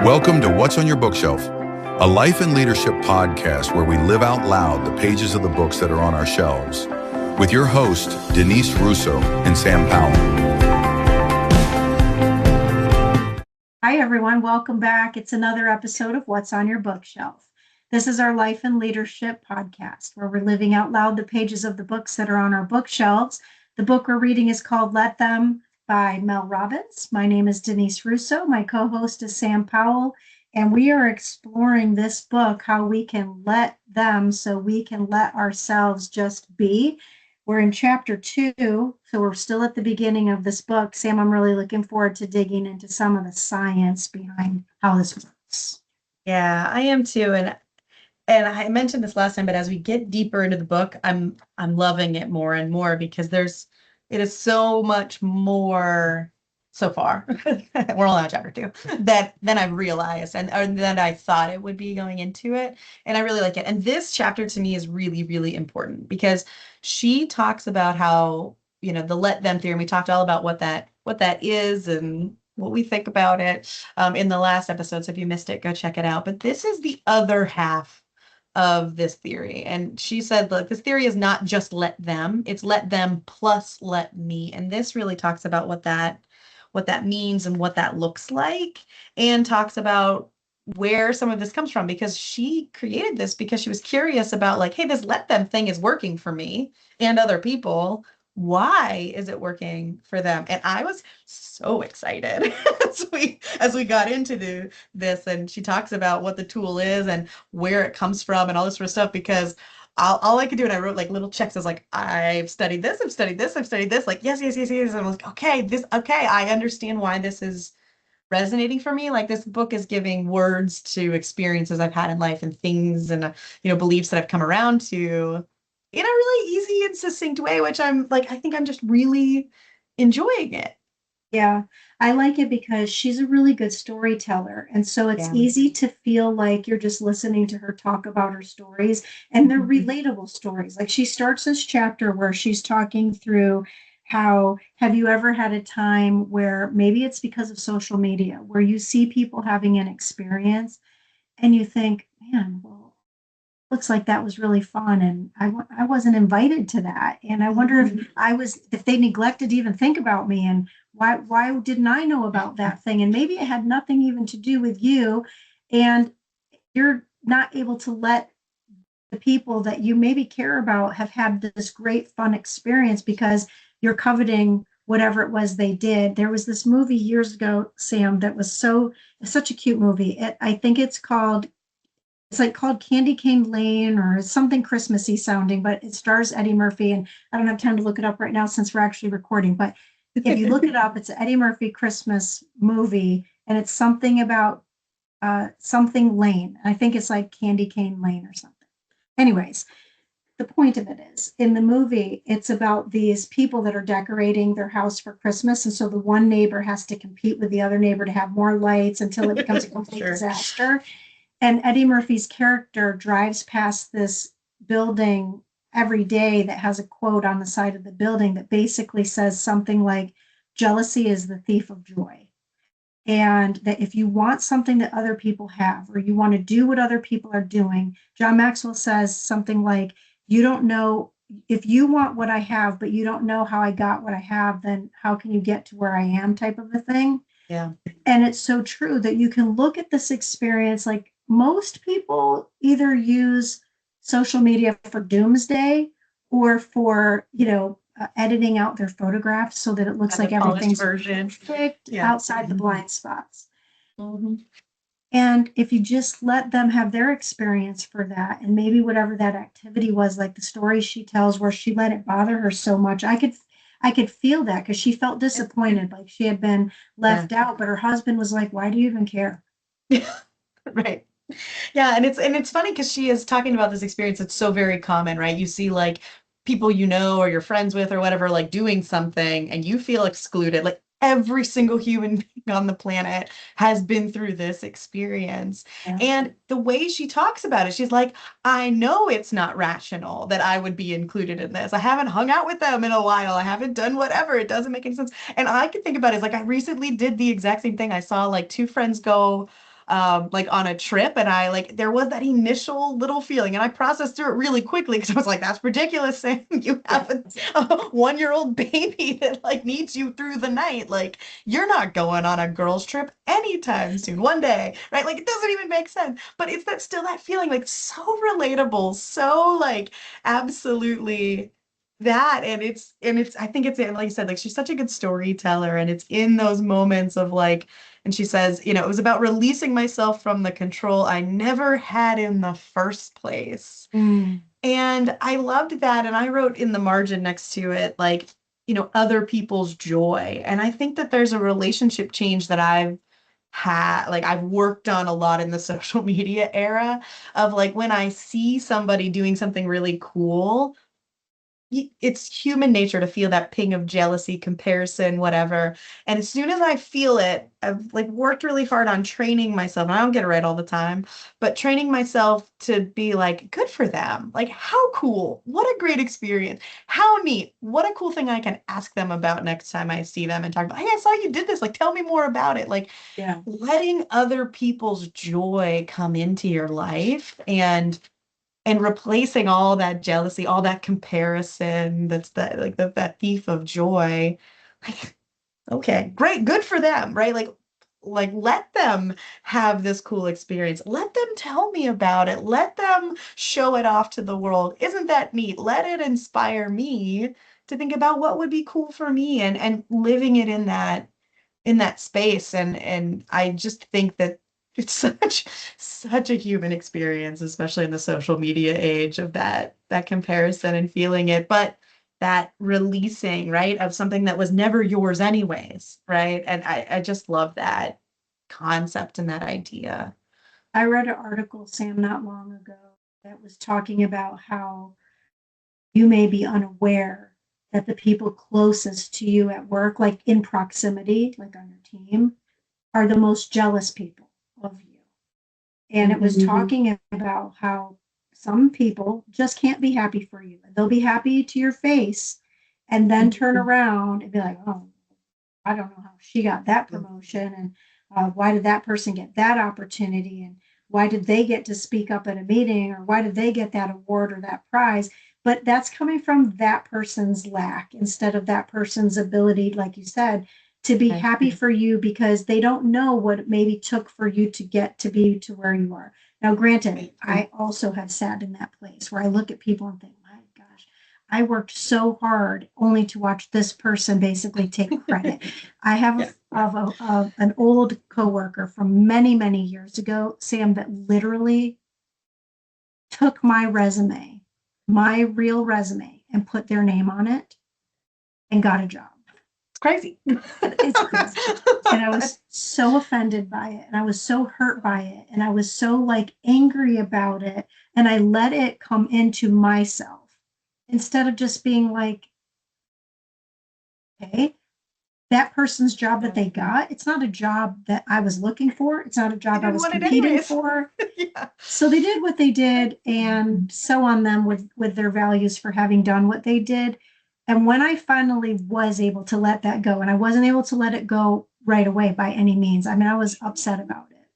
Welcome to What's on Your Bookshelf, a life and leadership podcast where we live out loud the pages of the books that are on our shelves, with your hosts, Denise Russo and Sam Powell. Hi, everyone. Welcome back. It's another episode of What's on Your Bookshelf. This is our life and leadership podcast where we're living out loud the pages of the books that are on our bookshelves. The book we're reading is called Let Them by Mel Robbins. My name is Denise Russo. My co-host is Sam Powell, and we are exploring this book, how we can let them so we can let ourselves just be. We're in chapter 2, so we're still at the beginning of this book. Sam, I'm really looking forward to digging into some of the science behind how this works. Yeah, I am too. And I mentioned this last time, but as we get deeper into the book, I'm loving it more and more because it is so much more so far. We're only on chapter 2 than I've realized and than I thought it would be going into it. And I really like it. And this chapter to me is really, really important because she talks about how, the let them theory. And we talked all about what that is and what we think about it in the last episode. So if you missed it, go check it out. But this is the other half of this theory. And she said, look, this theory is not just let them, it's let them plus let me. And this really talks about what that means and what that looks like, and talks about where some of this comes from, because she created this because she was curious about, like, hey, this let them thing is working for me and other people. Why is it working for them? And I was so excited as we got into this, and she talks about what the tool is and where it comes from and all this sort of stuff, because all I could do, and I wrote like little checks. I was like, I've studied this, I've studied this, I've studied this, like, yes. And I was like, okay, I understand why this is resonating for me. Like, this book is giving words to experiences I've had in life and things and, beliefs that I've come around to in a really easy and succinct way, which I think I'm just really enjoying it. Yeah, I like it because she's a really good storyteller. And so it's easy to feel like you're just listening to her talk about her stories, and they're relatable stories. Like, she starts this chapter where she's talking through how, have you ever had a time where maybe it's because of social media, where you see people having an experience and you think, man, well, looks like that was really fun, and I wasn't invited to that, and I wonder if they neglected to even think about me, and why didn't I know about that thing? And maybe it had nothing even to do with you, and you're not able to let the people that you maybe care about have had this great fun experience because you're coveting whatever it was they did. There was this movie years ago, Sam, that was such a cute movie. I think it's called Candy Cane Lane or something Christmassy sounding, but it stars Eddie Murphy, and I don't have time to look it up right now since we're actually recording, but if you look it up, it's an Eddie Murphy Christmas movie, and it's something about something Lane. I think it's like Candy Cane Lane or something. Anyways, the point of it is, in the movie, it's about these people that are decorating their house for Christmas, and so the one neighbor has to compete with the other neighbor to have more lights until it becomes a complete disaster. And Eddie Murphy's character drives past this building every day that has a quote on the side of the building that basically says something like, jealousy is the thief of joy. And that if you want something that other people have, or you want to do what other people are doing, John Maxwell says something like, you don't know, if you want what I have, but you don't know how I got what I have, then how can you get to where I am, type of a thing. Yeah. And it's so true that you can look at this experience, like, most people either use social media for doomsday or for, editing out their photographs so that it looks like everything's perfect outside the blind spots. Mm-hmm. And if you just let them have their experience for that, and maybe whatever that activity was, like the story she tells where she let it bother her so much, I could feel that because she felt disappointed, like she had been left out, but her husband was like, why do you even care? Right. Yeah, and it's funny because she is talking about this experience that's so very common, right? You see, like, people or you're friends with or whatever, like, doing something and you feel excluded. Like, every single human being on the planet has been through this experience. Yeah. And the way she talks about it, she's like, I know it's not rational that I would be included in this. I haven't hung out with them in a while. I haven't done whatever. It doesn't make any sense. And I could think about it as, like, I recently did the exact same thing. I saw, like, two friends go like on a trip, and I like there was that initial little feeling, and I processed through it really quickly because I was like, "That's ridiculous, Sam. You have a 1-year-old baby that like needs you through the night. Like you're not going on a girls' trip anytime soon. One day, right? Like it doesn't even make sense. But it's that still that feeling like so relatable, so like absolutely." That and it's I think it's like you said, like she's such a good storyteller, and it's in those moments of like, and she says, it was about releasing myself from the control I never had in the first place. Mm. And I loved that. And I wrote in the margin next to it, like, other people's joy. And I think that there's a relationship change that I've worked on a lot in the social media era of like when I see somebody doing something really cool, it's human nature to feel that ping of jealousy, comparison, whatever. And as soon as I feel it, I've like worked really hard on training myself. And I don't get it right all the time, but training myself to be like, good for them. Like, how cool. What a great experience. How neat. What a cool thing I can ask them about next time I see them and talk about, hey, I saw you did this. Like, tell me more about it. Like, Yeah. letting other people's joy come into your life and replacing all that jealousy, all that comparison, that's that thief of joy. Like, okay, great, good for them, right? Like let them have this cool experience. Let them tell me about it. Let them show it off to the world. Isn't that neat? Let it inspire me to think about what would be cool for me and living it in that space. And I just think that it's such a human experience, especially in the social media age of that comparison and feeling it, but that releasing, right, of something that was never yours anyways, right? And I just love that concept and that idea. I read an article, Sam, not long ago that was talking about how you may be unaware that the people closest to you at work, like in proximity, like on your team, are the most jealous people of you. And it was talking about how some people just can't be happy for you. They'll be happy to your face and then turn around and be like, oh, I don't know how she got that promotion. And why did that person get that opportunity? And why did they get to speak up at a meeting? Or why did they get that award or that prize? But that's coming from that person's lack instead of that person's ability, like you said, to be happy for you because they don't know what it maybe took for you to get to be to where you are. Now, granted, I also have sat in that place where I look at people and think, my gosh, I worked so hard only to watch this person basically take credit. I have an old coworker from many, many years ago, Sam, that literally took my resume, my real resume, and put their name on it and got a job. Crazy. It's crazy. And I was so offended by it. And I was so hurt by it. And I was so like angry about it. And I let it come into myself instead of just being like, okay, that person's job that they got, it's not a job that I was looking for. It's not a job I was competing for. Yeah. So they did what they did, and so on them with their values for having done what they did. And when I finally was able to let that go, and I wasn't able to let it go right away by any means. I mean, I was upset about it.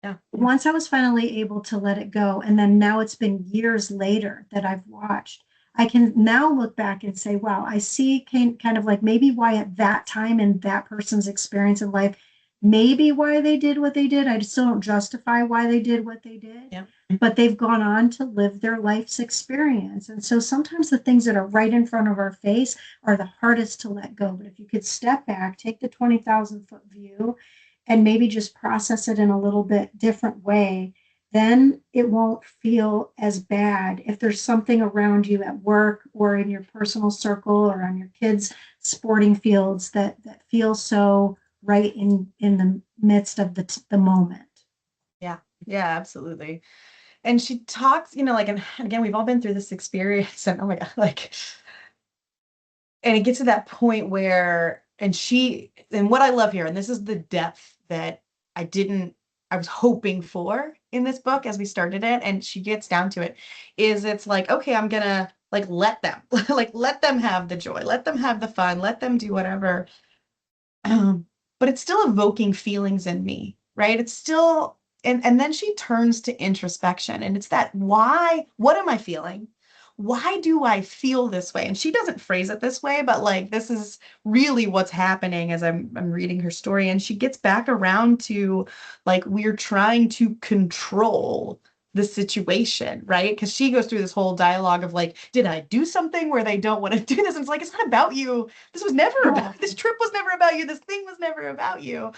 Yeah. Once I was finally able to let it go, and then now it's been years later that I've watched, I can now look back and say, wow, I see kind of like maybe why at that time in that person's experience in life, maybe why they did what they did. I still don't justify why they did what they did. Yeah. But they've gone on to live their life's experience. And so sometimes the things that are right in front of our face are the hardest to let go. But if you could step back, take the 20,000-foot view, and maybe just process it in a little bit different way, then it won't feel as bad if there's something around you at work or in your personal circle or on your kids' sporting fields that feel so right in the midst of the moment. Yeah, absolutely. And she talks, like, and again, we've all been through this experience, and oh my God, like, and it gets to that point where, and what I love here, and this is the depth that I was hoping for in this book as we started it, and she gets down to it, is it's like, okay, I'm gonna like let them, like let them have the joy, let them have the fun, let them do whatever. But it's still evoking feelings in me, right? It's still and then she turns to introspection, and it's that, why, what am I feeling? Why do I feel this way? And she doesn't phrase it this way, but like this is really what's happening as I'm reading her story. And she gets back around to like, we're trying to control the situation, right? Because she goes through this whole dialogue of like, did I do something where they don't want to do this? And it's like, it's not about you. This was never about, this trip was never about you. This thing was never about you.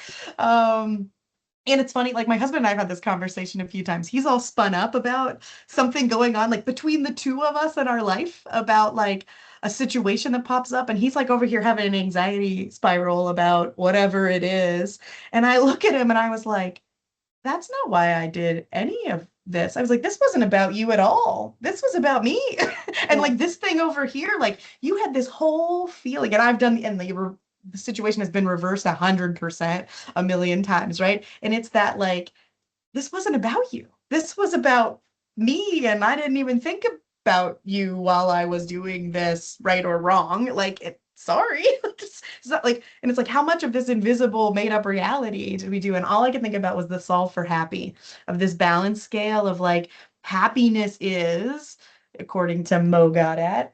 And it's funny, like my husband and I have had this conversation a few times. He's all spun up about something going on, like between the two of us in our life, about like a situation that pops up. And he's like over here having an anxiety spiral about whatever it is. And I look at him and I was like, that's not why I did any of this. I was like, this wasn't about you at all. This was about me. And like this thing over here, like you had this whole feeling, and I've done, and the situation has been reversed 100% a million times, right? And it's that like, this wasn't about you. This was about me, and I didn't even think about you while I was doing this, right or wrong. Like, sorry. It's not like, and it's like, how much of this invisible made up reality did we do? And all I could think about was the solve for happy, of this balance scale of like, happiness is, according to Mo Gaudat,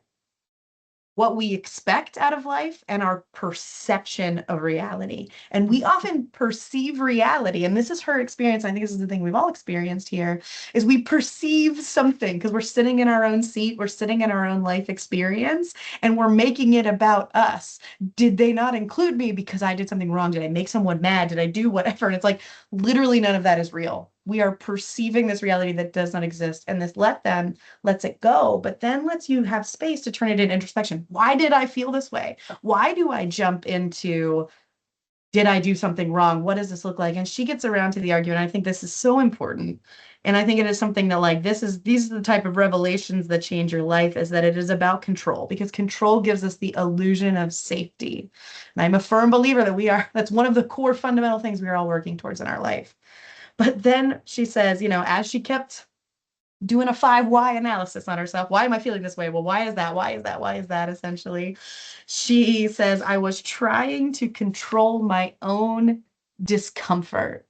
what we expect out of life and our perception of reality. And we often perceive reality, and this is her experience. I think this is the thing we've all experienced here, is we perceive something because we're sitting in our own seat, we're sitting in our own life experience, and we're making it about us. Did they not include me because I did something wrong? Did I make someone mad? Did I do whatever? And it's like, literally none of that is real. We are perceiving this reality that does not exist. And this let them lets it go, but then lets you have space to turn it into introspection. Why did I feel this way? Why do I jump into, did I do something wrong? What does this look like? And she gets around to the argument. I think this is so important. And I think it is something that like, these are the type of revelations that change your life, is that it is about control, because control gives us the illusion of safety. And I'm a firm believer that that's one of the core fundamental things we are all working towards in our life. But then she says, as she kept doing a 5 why analysis on herself, why am I feeling this way? Well, why is that? Why is that? Why is that? Essentially, she says, I was trying to control my own discomfort.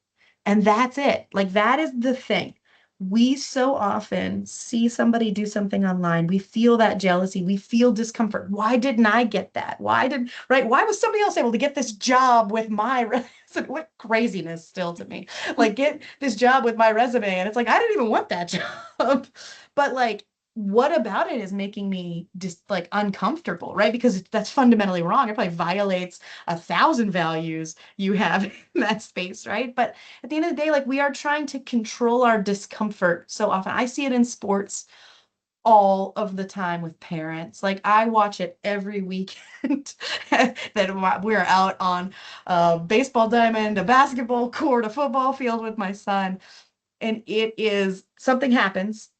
And that's it. Like, that is the thing. We so often see somebody do something online. We feel that jealousy. We feel discomfort. Why didn't I get that? Why was somebody else able to get this job with my resume? What craziness still to me. Like, get this job with my resume. And it's like, I didn't even want that job. But like, what about it is making me just like uncomfortable, right? Because that's fundamentally wrong. It probably violates 1,000 values you have in that space, right? But at the end of the day, like, we are trying to control our discomfort so often. I see it in sports all of the time with parents. Like, I watch it every weekend that we're out on a baseball diamond, a basketball court, a football field with my son. And it is, something happens.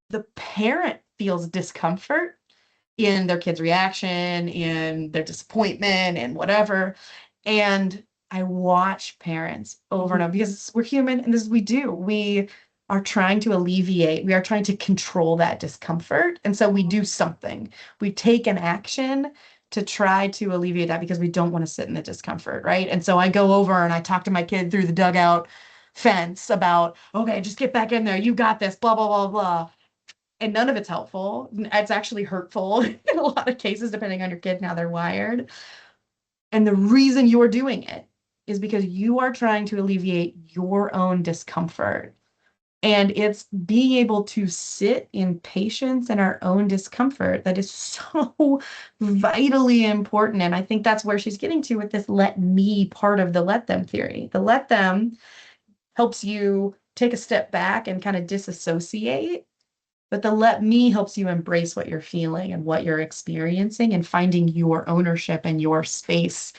The parent feels discomfort in their kid's reaction, in their disappointment, and whatever. And I watch parents over and over, because we're human and this is what we do. We are trying to alleviate, we are trying to control that discomfort. And so we do something. We take an action to try to alleviate that because we don't want to sit in the discomfort, right? And so I go over and I talk to my kid through the dugout fence about, okay, just get back in there. You got this, blah, blah, blah, blah. And none of it's helpful. It's actually hurtful in a lot of cases, depending on your kid and how they're wired. And the reason you're doing it is because you are trying to alleviate your own discomfort. And it's being able to sit in patience and our own discomfort that is so vitally important. And I think that's where she's getting to with this let me part of the let them theory. The let them helps you take a step back and kind of disassociate. But the let me helps you embrace what you're feeling and what you're experiencing and finding your ownership and your space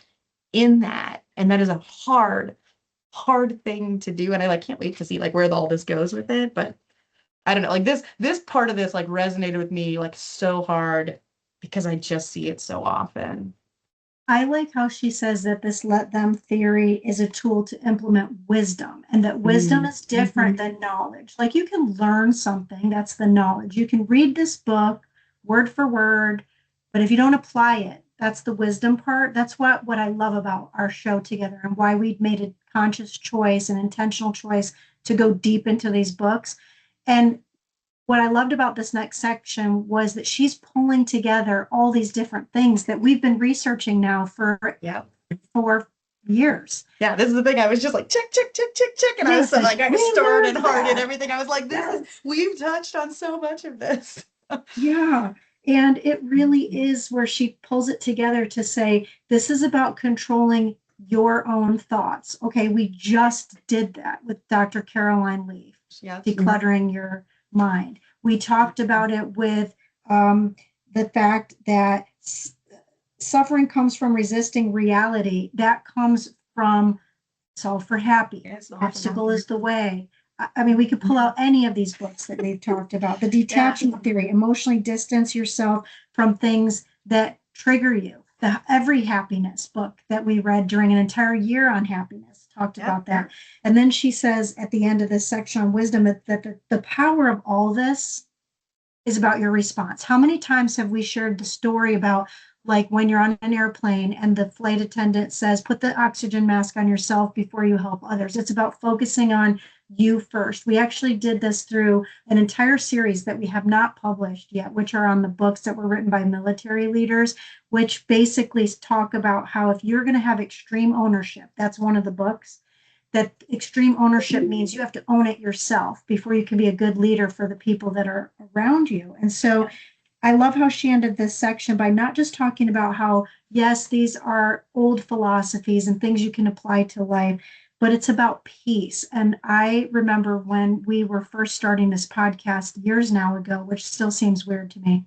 in that. And that is a hard thing to do. And I can't wait to see where all this goes with it. But I don't know, this part of this resonated with me so hard because I just see it so often. I like how she says that this let them theory is a tool to implement wisdom, and that wisdom is different than knowledge. Like, you can learn something, that's the knowledge. You can read this book word for word, but if you don't apply it, That's the wisdom part. That's what I love about our show together and why we made a conscious choice, an intentional choice to go deep into these books. And what I loved about this next section was that she's pulling together all these different things that we've been researching now for Yeah. 4 years. Yeah, this is the thing. I was just like, check, check, check, check, check. And I was so like, I started hard and everything. I was like, we've touched on so much of this. Yeah. And it really is where she pulls it together to say, this is about controlling your own thoughts. Okay, we just did that with Dr. Caroline Leaf, decluttering your mind. We talked about it with the fact that suffering comes from resisting reality. That comes from Solve for Happy. Yes, Obstacle is the way. I mean, we could pull out any of these books that we've talked about. The detachment theory, emotionally distance yourself from things that trigger you. The Every Happiness book that we read during an entire year on happiness talked about that. And then she says at the end of this section on wisdom that the power of all this is about your response. How many times have we shared the story about like when you're on an airplane and the flight attendant says, put the oxygen mask on yourself before you help others? It's about focusing on you first. We actually did this through an entire series that we have not published yet, which are on the books that were written by military leaders, which basically talk about how if you're going to have extreme ownership, that's one of the books, that extreme ownership means you have to own it yourself before you can be a good leader for the people that are around you. And so I love how she ended this section by not just talking about how, yes, these are old philosophies and things you can apply to life, but it's about peace. And I remember when we were first starting this podcast years now ago, which still seems weird to me,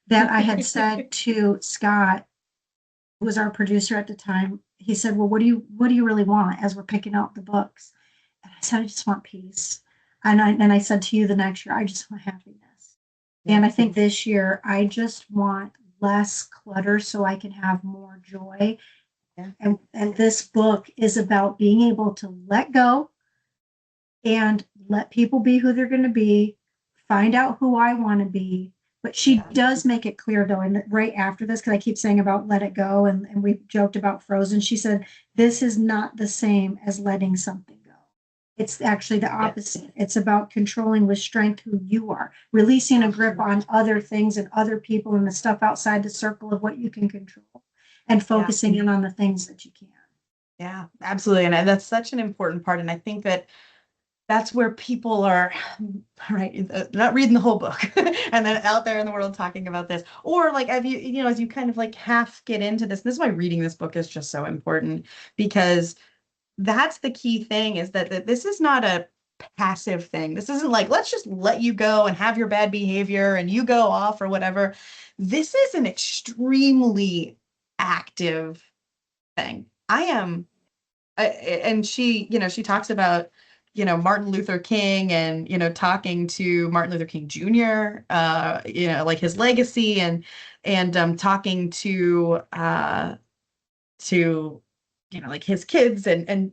that I had said to Scott, who was our producer at the time, he said, well, what do you really want as we're picking out the books? And I said, I just want peace. And I said to you the next year, I just want happiness. And I think this year, I just want less clutter so I can have more joy. Yeah. And this book is about being able to let go and let people be who they're going to be, find out who I want to be. But she does make it clear, though, and right after this, because I keep saying about let it go, and we joked about Frozen, she said, this is not the same as letting something go. It's actually the opposite. It's about controlling with strength who you are, releasing a grip on other things and other people and the stuff outside the circle of what you can control and focusing in on the things that you can. Yeah, absolutely. And that's such an important part. And I think that's where people are, right, not reading the whole book and then out there in the world talking about this. Or like, as you kind of like half get into this is why reading this book is just so important, because that's the key thing, is that this is not a passive thing. This isn't like, let's just let you go and have your bad behavior and you go off or whatever. This is an extremely active thing. And she talks about, Martin Luther King and, talking to Martin Luther King Jr., like his legacy and talking to, like his kids and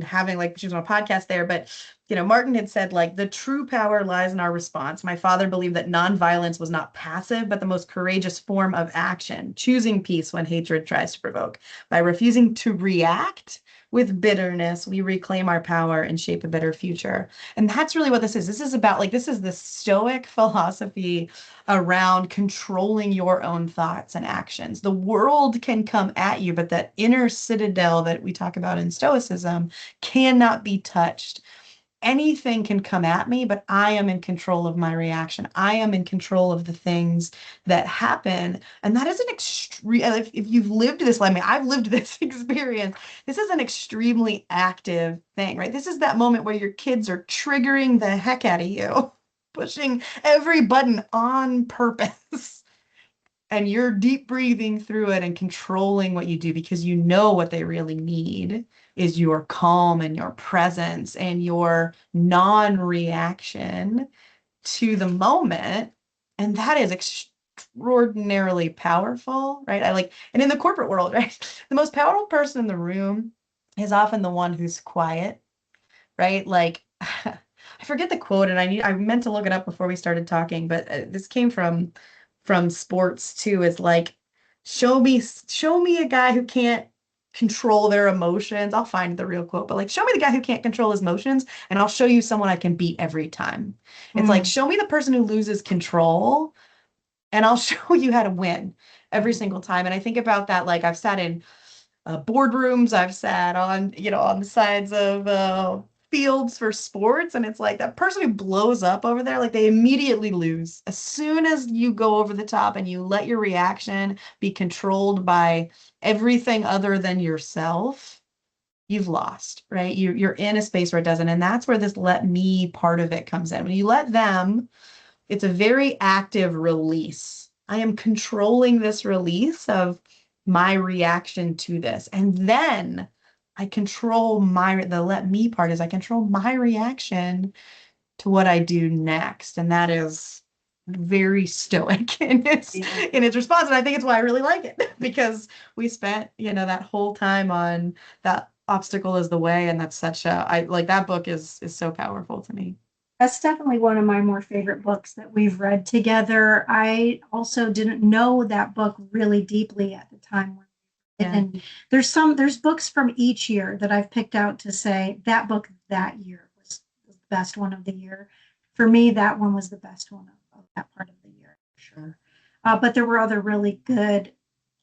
having, like, she was on a podcast there, but Martin had said, like, the true power lies in our response. My father believed that nonviolence was not passive, but the most courageous form of action, choosing peace when hatred tries to provoke. By refusing to react with bitterness, we reclaim our power and shape a better future. And that's really what this is. This is about, like, this is the Stoic philosophy around controlling your own thoughts and actions. The world can come at you, but that inner citadel that we talk about in Stoicism cannot be touched. Anything can come at me, but I am in control of my reaction. I am in control of the things that happen. And that is an extreme, if you've lived this, I mean, I've lived this experience. This is an extremely active thing, right? This is that moment where your kids are triggering the heck out of you, pushing every button on purpose. And you're deep breathing through it and controlling what you do, because you know what they really need is your calm and your presence and your non-reaction to the moment. And that is extraordinarily powerful, right? And in the corporate world, right? The most powerful person in the room is often the one who's quiet, right? Like, I forget the quote, and I meant to look it up before we started talking, but this came from sports too. Is like, show me a guy who can't control their emotions. I'll find the real quote, but like, show me the guy who can't control his emotions, and I'll show you someone I can beat every time. It's like, Mm. show me the person who loses control, and I'll show you how to win every single time. And I think about that, like I've sat in boardrooms, I've sat on, on the sides of fields for sports, and it's like that person who blows up over there, like they immediately lose. As soon as you go over the top and you let your reaction be controlled by everything other than yourself, you've lost, right? You're in a space where it doesn't. And that's where this let me part of it comes in. When you let them, it's a very active release. I am controlling this release of my reaction to this. And then I control the let me part is I control my reaction to what I do next. And that is very stoic in its response. And I think it's why I really like it, because we spent, that whole time on that obstacle is the way. And that's I like that book is so powerful to me. That's definitely one of my more favorite books that we've read together. I also didn't know that book really deeply at the time. And there's books from each year that I've picked out to say that book that year was the best one of the year. For me, that one was the best one of that part of the year, for sure. But there were other really good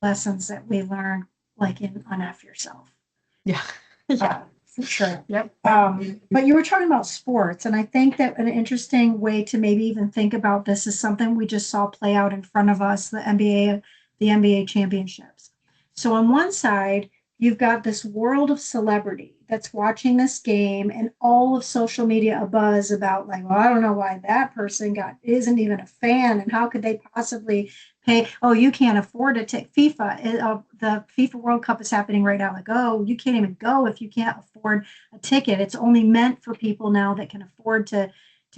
lessons that we learned, like in On F Yourself. Yeah. Yeah. For sure. Yep. But you were talking about sports, and I think that an interesting way to maybe even think about this is something we just saw play out in front of us, the NBA championships. So on one side, you've got this world of celebrity that's watching this game and all of social media abuzz about like, well, I don't know why that person isn't even a fan, and how could they possibly pay? Oh, you can't afford to take FIFA. The FIFA World Cup is happening right now. Like, oh, you can't even go if you can't afford a ticket. It's only meant for people now that can afford to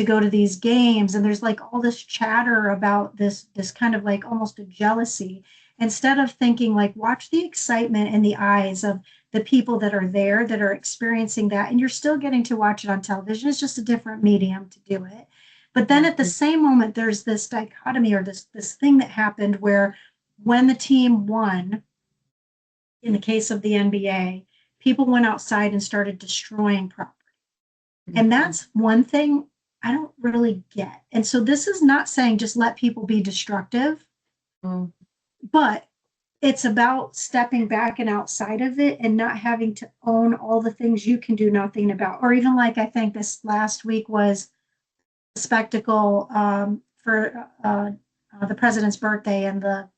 go to these games. And there's like all this chatter about this kind of like almost a jealousy, instead of thinking like, watch the excitement in the eyes of the people that are there that are experiencing that. And you're still getting to watch it on television. It's just a different medium to do it. But then at the same moment, there's this dichotomy or this thing that happened where when the team won, in the case of the NBA, people went outside and started destroying property. And that's one thing I don't really get. And so this is not saying just let people be destructive, but it's about stepping back and outside of it and not having to own all the things you can do nothing about. Or even like I think this last week was a spectacle for the president's birthday and the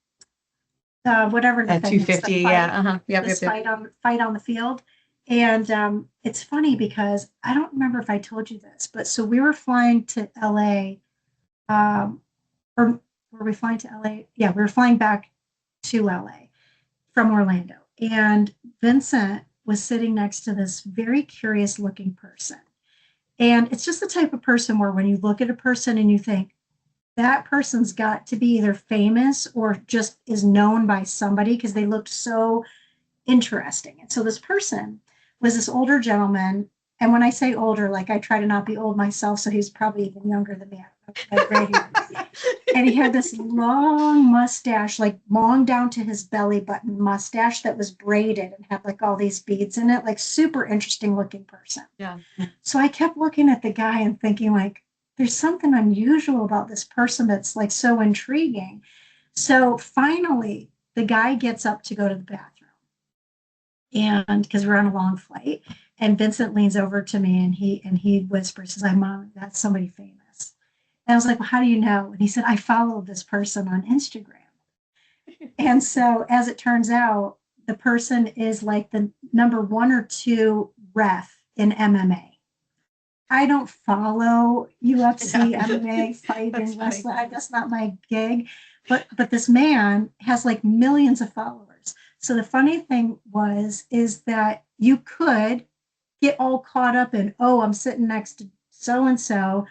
whatever the thing 250, yeah, this fight on the field. And it's funny because I don't remember if I told you this, but so we were flying to LA, or were we flying to LA? Yeah, we were flying back to LA from Orlando. And Vincent was sitting next to this very curious looking person. And it's just the type of person where when you look at a person and you think, that person's got to be either famous or just is known by somebody because they looked so interesting. And so this person was this older gentleman. And when I say older, like I try to not be old myself. So he's probably even younger than me. And he had this long mustache, like long down to his belly button mustache that was braided and had like all these beads in it, like super interesting looking person. Yeah. So I kept looking at the guy and thinking like, there's something unusual about this person that's like so intriguing. So finally, the guy gets up to go to the bathroom. And because we're on a long flight, and Vincent leans over to me and he whispers, he's like, Mom, that's somebody famous. And I was like, well, how do you know? And he said, I followed this person on Instagram. And so as it turns out, the person is like the number 1 or 2 ref in MMA. I don't follow UFC, MMA, fighting, wrestling. That's not my gig. But this man has like millions of followers. So the funny thing is that you could get all caught up in, oh, I'm sitting next to so-and-so,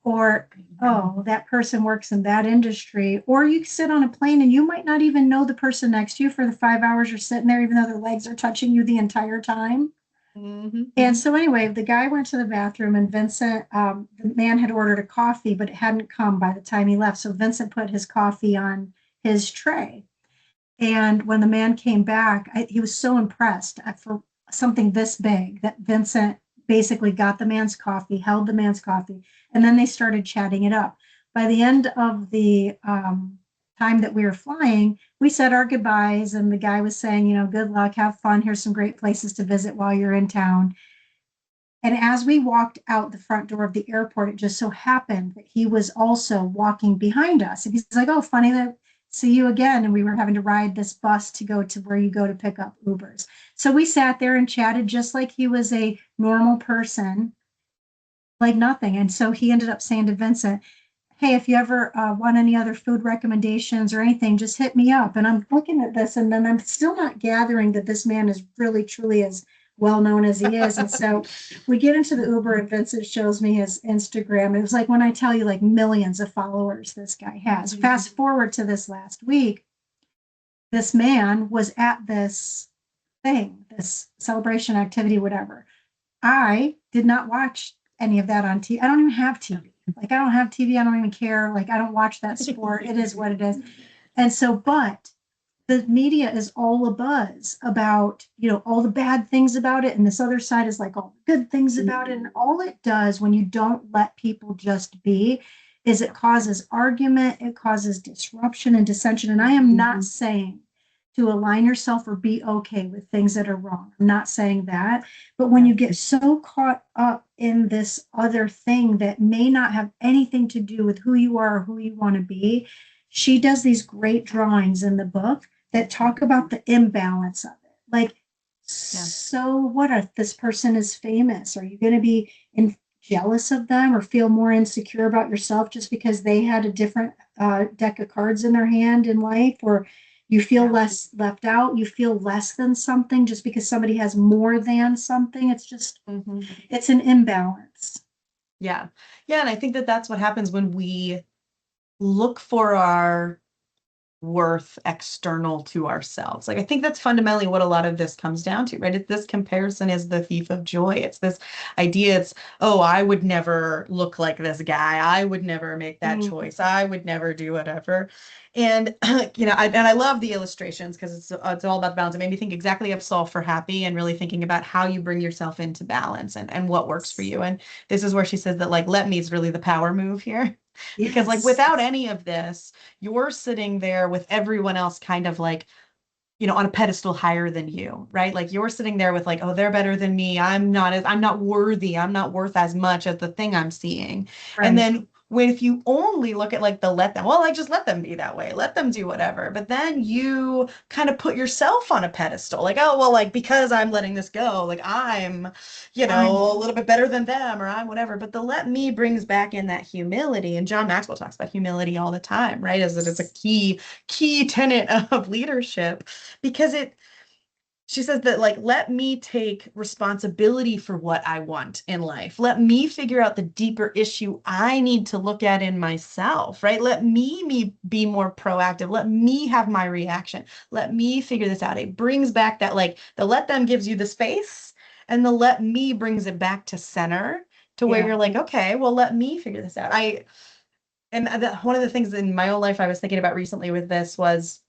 or, oh, that person works in that industry. Or you sit on a plane and you might not even know the person next to you for the 5 hours you're sitting there, even though their legs are touching you the entire time. Mm-hmm. And so anyway, the guy went to the bathroom and Vincent, the man had ordered a coffee, but it hadn't come by the time he left. So Vincent put his coffee on his tray. And when the man came back, he was so impressed for something this big that Vincent basically got the man's coffee, held the man's coffee, and then they started chatting it up. By the end of the time that we were flying, we said our goodbyes, and the guy was saying, good luck, have fun. Here's some great places to visit while you're in town. And as we walked out the front door of the airport, it just so happened that he was also walking behind us. And he's like, oh, funny to see you again. And we were having to ride this bus to go to where you go to pick up Ubers. So we sat there and chatted just like he was a normal person, like nothing. And so he ended up saying to Vincent, hey, if you ever want any other food recommendations or anything, just hit me up. And I'm looking at this, and then I'm still not gathering that this man is really, truly as well known as he is. And so we get into the Uber, and Vincent shows me his Instagram. It was like when I tell you, like millions of followers this guy has. Fast forward to this last week, this man was at this thing, this celebration activity, whatever. I did not watch any of that on TV. I don't even have TV. Like, I don't have TV. I don't even care. Like, I don't watch that sport. It is what it is. And so, but the media is all abuzz about, all the bad things about it. And this other side is like all the good things about it. And all it does when you don't let people just be is it causes argument. It causes disruption and dissension. And I am not saying to align yourself or be okay with things that are wrong. I'm not saying that. But when you get so caught up in this other thing that may not have anything to do with who you are or who you want to be, she does these great drawings in the book that talk about the imbalance of it. Like, so what if this person is famous? Are you going to be jealous of them or feel more insecure about yourself just because they had a different deck of cards in their hand in life? Or you feel less left out, you feel less than something just because somebody has more than something. It's just, it's an imbalance. Yeah. Yeah. And I think that that's what happens when we look for our worth external to ourselves. Like, I think that's fundamentally what a lot of this comes down to, right? It's this comparison is the thief of joy. It's this idea. It's, oh, I would never look like this guy. I would never make that choice. I would never do whatever. And, I love the illustrations because it's all about balance. It made me think exactly of Solve for Happy and really thinking about how you bring yourself into balance and what works for you. And this is where she says that, like, let me is really the power move here. Because like without any of this, you're sitting there with everyone else kind of like, on a pedestal higher than you, right? Like you're sitting there with like, oh, they're better than me. I'm not worthy. I'm not worth as much as the thing I'm seeing. Right. And then if you only look at like just let them be that way, let them do whatever. But then you kind of put yourself on a pedestal, like, oh, well, like, because I'm letting this go, like I'm, a little bit better than them or I'm whatever. But the let me brings back in that humility. And John Maxwell talks about humility all the time, right? As that it's a key tenet of leadership because she says that, like, let me take responsibility for what I want in life. Let me figure out the deeper issue I need to look at in myself, right? Let me be more proactive. Let me have my reaction. Let me figure this out. It brings back that, like, the let them gives you the space and the let me brings it back to center to where you're like, okay, well, let me figure this out. One of the things in my own life I was thinking about recently with this was,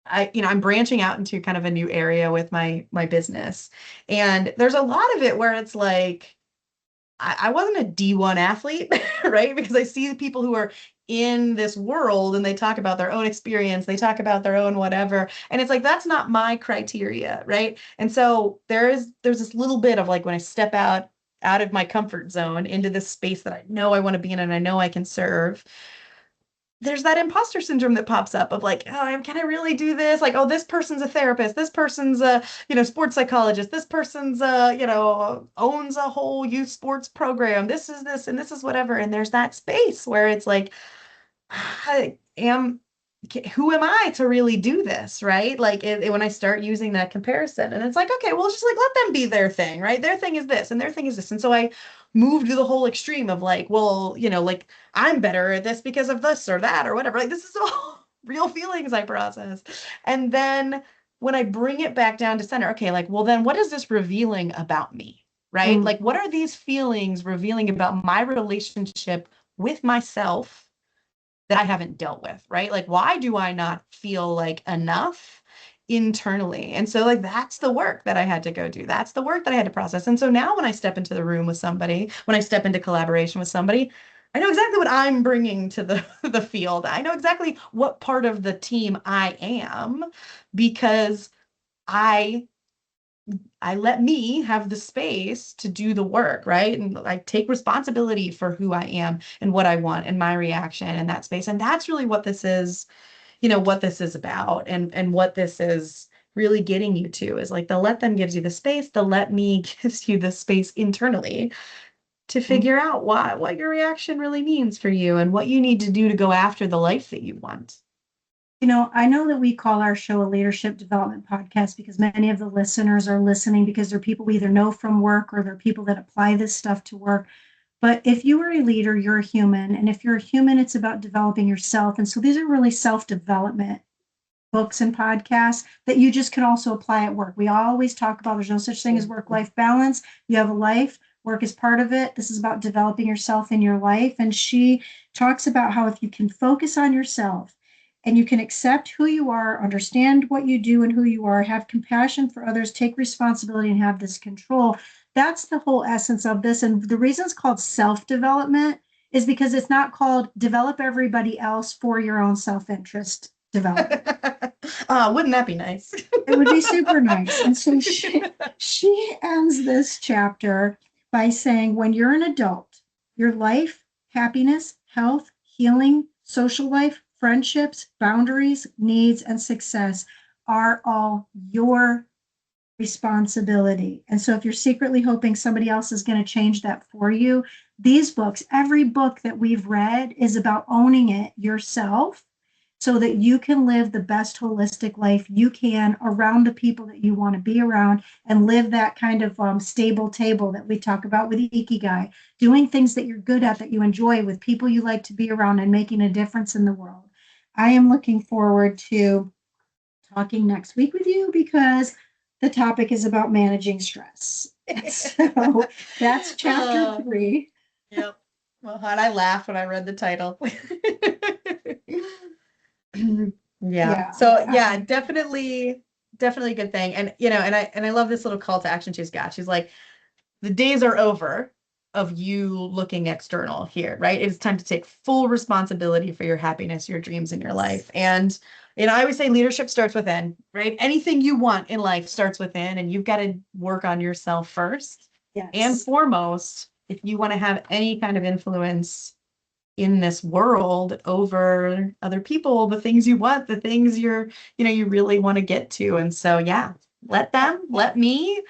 I'm branching out into kind of a new area with my business. And there's a lot of it where it's like, I wasn't a D1 athlete, right? Because I see the people who are in this world and they talk about their own experience, they talk about their own whatever. And it's like, that's not my criteria, right? And so there's this little bit of like, when I step out of my comfort zone into this space that I know I want to be in and I know I can serve, there's that imposter syndrome that pops up of like, oh, can I really do this? Like, oh, this person's a therapist. This person's a, sports psychologist. This person's owns a whole youth sports program. This is this and this is whatever. And there's that space where it's like, who am I to really do this, right? Like when I start using that comparison and it's like, okay, well, just like, let them be their thing, right? Their thing is this and their thing is this. And so I moved to the whole extreme of like, well, like I'm better at this because of this or that or whatever. Like this is all real feelings I process. And then when I bring it back down to center, okay, like, well, then what is this revealing about me, right? Like, what are these feelings revealing about my relationship with myself that I haven't dealt with, right? Like, why do I not feel like enough? internally. And so like that's the work that I had to go do. That's the work that I had to process. And so now when I step into the room with somebody, when I step into collaboration with somebody, I know exactly what I'm bringing to the the field. I know exactly what part of the team I am because I I let me have the space to do the work, right? And I take responsibility for who I am and what I want and my reaction in that space. And that's really what this is, what this is about and what this is really getting you to is like the let them gives you the space, the let me gives you the space internally to figure out what your reaction really means for you and what you need to do to go after the life that you want. I know that we call our show a leadership development podcast because many of the listeners are listening because they're people we either know from work or they're people that apply this stuff to work. But if you are a leader, you're a human. And if you're a human, it's about developing yourself. And so these are really self-development books and podcasts that you just can also apply at work. We always talk about there's no such thing as work-life balance. You have a life, work is part of it. This is about developing yourself in your life. And she talks about how if you can focus on yourself and you can accept who you are, understand what you do and who you are, have compassion for others, take responsibility and have this control. That's the whole essence of this. And the reason it's called self-development is because it's not called develop everybody else for your own self-interest development. Wouldn't that be nice? It would be super nice. And so she ends this chapter by saying, when you're an adult, your life, happiness, health, healing, social life, friendships, boundaries, needs, and success are all your responsibility. And so if you're secretly hoping somebody else is going to change that for you, these books, every book that we've read is about owning it yourself so that you can live the best holistic life you can around the people that you want to be around and live that kind of stable table that we talk about with Ikigai, doing things that you're good at, that you enjoy with people you like to be around and making a difference in the world. I am looking forward to talking next week with you because the topic is about managing stress. So that's chapter 3. Yep. Well, how'd I laugh when I read the title? Yeah. So yeah, definitely a good thing. And and I love this little call to action she's got. She's like, the days are over of you looking external here, right? It's time to take full responsibility for your happiness, your dreams in your life. And I always say leadership starts within, right? Anything you want in life starts within, and you've got to work on yourself first. Yes. And foremost, if you want to have any kind of influence in this world over other people, the things you want, the things you really want to get to. And so, yeah, let me,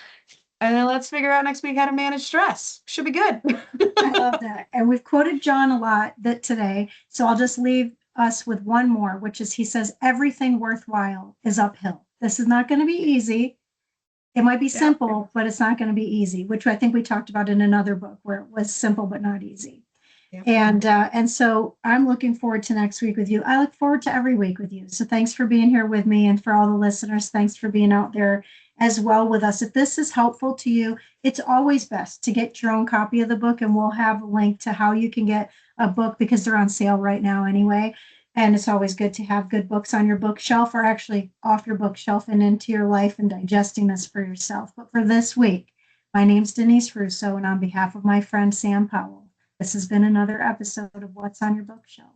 and then let's figure out next week how to manage stress. Should be good. I love that. And we've quoted John a lot today. So I'll just leave us with one more, which is he says, everything worthwhile is uphill. This is not going to be easy. It might be simple, but it's not going to be easy, which I think we talked about in another book where it was simple but not easy. And so I'm looking forward to next week with you. I look forward to every week with you. So thanks for being here with me, and for all the listeners, thanks for being out there as well with us. If this is helpful to you, it's always best to get your own copy of the book, and we'll have a link to how you can get a book because they're on sale right now anyway. And it's always good to have good books on your bookshelf, or actually off your bookshelf and into your life and digesting this for yourself. But for this week, my name's Denise Russo, and on behalf of my friend Sam Powell, this has been another episode of What's on Your Bookshelf.